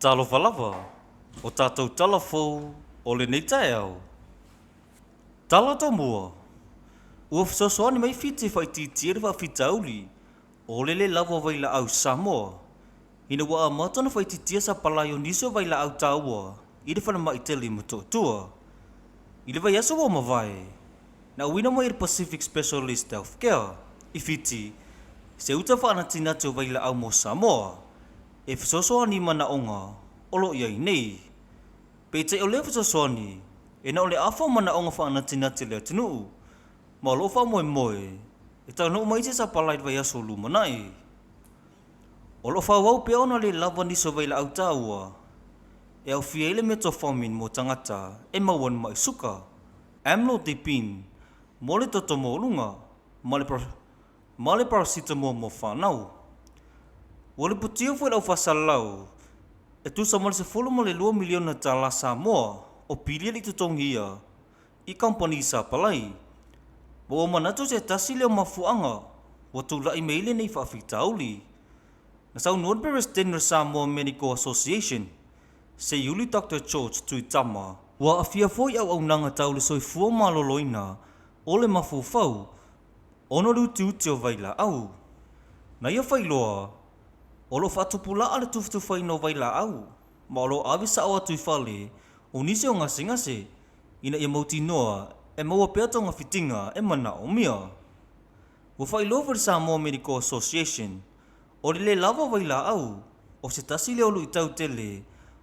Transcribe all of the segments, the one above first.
Talo falava, o tātou talafou, o le nei tae au. Tala tau mua, ua fisosoani mai fiti whai titiri wa fitauli, o le lava vai la au Samoa. Ina wa a matana whai titia sa palayo niso vai la au taua, i le whana mai teli matotua. I le vai aso wa mawai, na uina mai Pacific Specialist Healthcare, i fiti, se uta whaana tinatu vai la au mo Samoa, e fisosoani mana onga, olo iai nei. Pete o le fisosoani, e na o le afa mana onga whaana tinati le atinuu, ma lo wha moe moe, e tau no mai te sa palai vai aso lumanai. O lo wha wau pe ona le lava niso vai la au taua, e au fiele metformin mo tangata, e mawan mai suka, amlodipine, mo le toto mo lunga, ma le paracetamol mo whanau. O le putio fwoi lau whasalau, e tu sa male se folo mo le 2 miliona tala Samoa, o pilia li tutongia, i kampani sa palai. Wa o manatu se tasi leo mafuanga, wa tu lai meile nei whaafitauli. Na sau nuan President Samoa Medical Association, se yuli Dr. George Tuitama, wa afia foi au nanga tau le soi fua maloloina, o le mafufau, ono lu tiutio vai la au. Na ia whailoa, o lo whatupula ale tuftu whaino vai la au, ma o lo awisa o atu i whale, o nise o ngase, ina ia mauti noa, e maua peatonga fitinga e mana o mia. Wa whailoa Samoa Medical Association, o le lava vai la au, o se tasi leo lu i tau tele,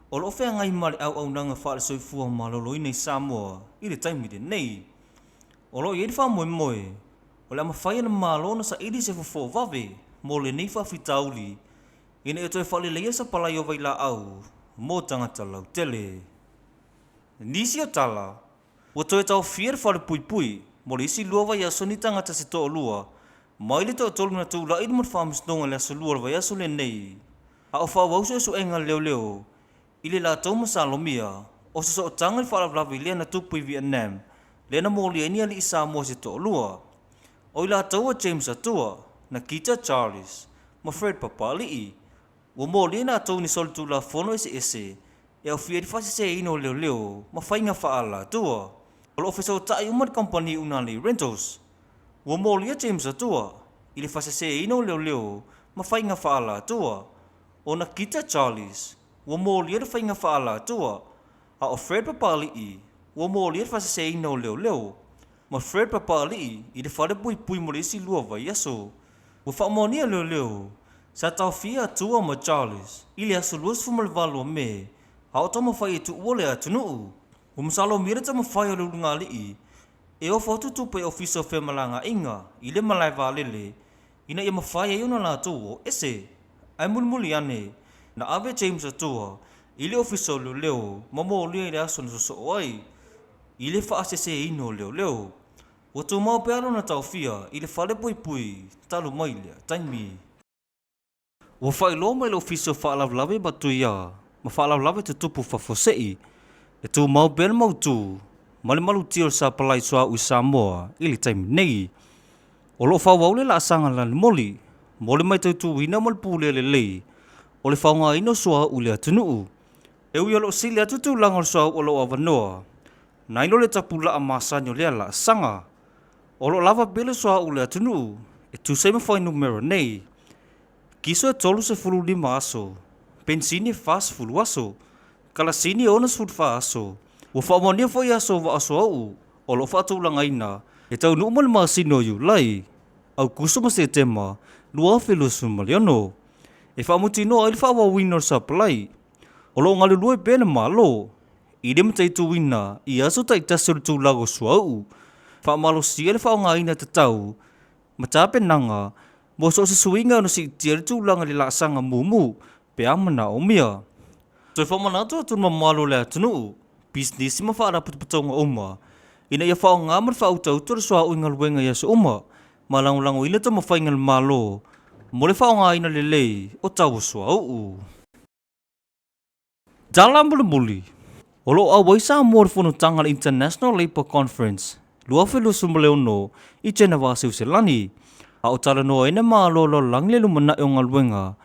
o lo whea ngai mare au nanga whaare soifua malolo i nei Samoa, i le taimide nei. O lo i eri wha moe moe, o le ama whaia na malona sa iri se fufo vave, mo le nei whawhitauli, ina e toi whale leia sa palai o vai la au, mo tangata lau tele. Nisi o tala, wa toi tau fier whale pui pui, mo le isi lua vai aso ni tangata se toa lua, mai le toa tolu na tu la iri mat whamis nonga le aso lua vai aso le nei. A o whawauso e so enga leo leo, ile la tau masalomia, o se so o tanga ni whalavlavi lea na tupu i Vietnam, lea na mōli enia li isa mo se toa lua. O i la tau a James atua, na Kita Charles, ma Fred Papalii, wa mōli na tau ni solitu la fono ese, e au fia di fasi se ino leo leo, ma whainga whaala atua. O lo ofisa o tai umad company unali rentals, wa mōli a James atua, ili fasi se ino leo leo, ma whainga whaala atua. O na Kita Charles, wa mōli a whainga whaala atua, a o Fred Papalii, wa mōli a fasi se ino leo leo, ma Fred Papalii, i de whare pui mo le isi lua vai aso. Wa whamonia leo leo, sa tau fia atua ma Charles, ili aso luas fumalvalo me, a o tama whai e tu uole atunuu. Wa masalo mira tama whai o lunga lii, e o whaututupe ofisa whemalanga inga, i le malai valele, ina ia mawhai e una la tuo, ese, ai mulimuli ane, na ave James atua, i le ofisa leo leo, mamo lia i le aso na soso oai, i le whaasese ino leo leo. Wa tu mau pealo na tau fia, i le whale pui, talu mailea, taimi. Wa whailo mai le ofisa whaalavlawe batu ia, ma whaalavlawe te tupu whafosei, e tu mau pealo mau tu, mali malu tio sa palai soa ui Samoa, i le taimi nei. O lo whawaule la asanga lani moli, moli mai tau tu wina malpule le lei, o le whaunga ino soa ule atunuu. E ui alo sili atutu langar soa o lo avanoa, na ino le tapula a masanyo lea la asanga. O lo lava bele soa ule atunuu, e tu seima whai numero nei. Kiso e tolu se fulu 5 aso, pensini e fas fulu aso, kala sini e onas fulu fa aso. Wa whamonia whai aso wa aso au, o lo whatu langa ina, e tau nuumal masino yu lai. Au kusuma se tema, lua filusu maliono. E whamutino ai le whawa winner sa plai. O lo ngalu lua e pēna malo. I rema teitu wina, i aso tai tasuru tu lago suau. Whamalo sia le whaonga ina te tau. Ma tape nanga, mo so se suinga no si tiari tu langa le laksanga mumu, pe amana o mia. So whamanato atu mamalo le atunu, business ma whaara putuputonga oma. Ina ia whaonga mar whautautura soa uinga luenga yaso oma. Malangulango ina ta mawhainga le malo. Mo le whaonga ina le lei, o tau soa uu. Dala muli. Olo a waisa amor fono tanga le International Labour Conference. Lua whelu sumaleono i Geneva Siuselani. A o tala noa ina maa lolo langlelu mana e o ngaluenga.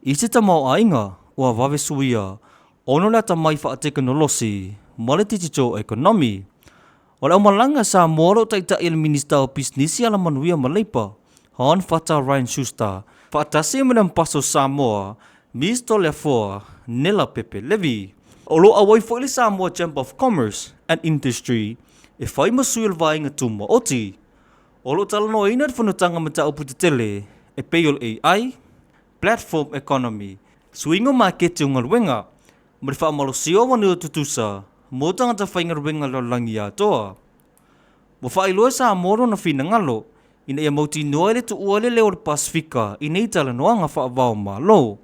I se tamau a inga o a wawe suia Ono la tamai fa teknologi, mole digital economy. Ola malanga sa moro taita il minister of business ala manuia maleipa. Hon fata Ryan Schuster. Fata si menam paso Samoa, misto le foa, nela pepe levi. Olo away fo ili Samoa Chamber of Commerce and Industry. E fai masuil vainga tuma oti. Olo talano inad funutanga mata uputitele. E payol AI, platform economy. Swingo market yung alwenga. Marifa malosio wanu tutusa. Motang ata faingar wenga lo langia toa. Mo failo sa moro na finangalo. Ina ia mauti noele tu uale leo Pasifika. Ina itala noanga fa avao malo.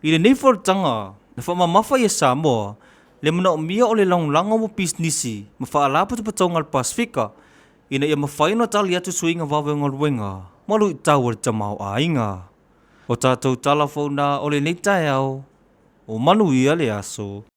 Ina nei for tanga. Na fa mamafa ia Samoa. Le muna umia ole lang lango mo pisnisi. Mafa alapu tu patongal Pasifika. Ina ia mafaino tali atu suinga wawengal wenga. Malu itawar tamau ainga. O tātou talafona ole nei tai au. O manu ia le aso.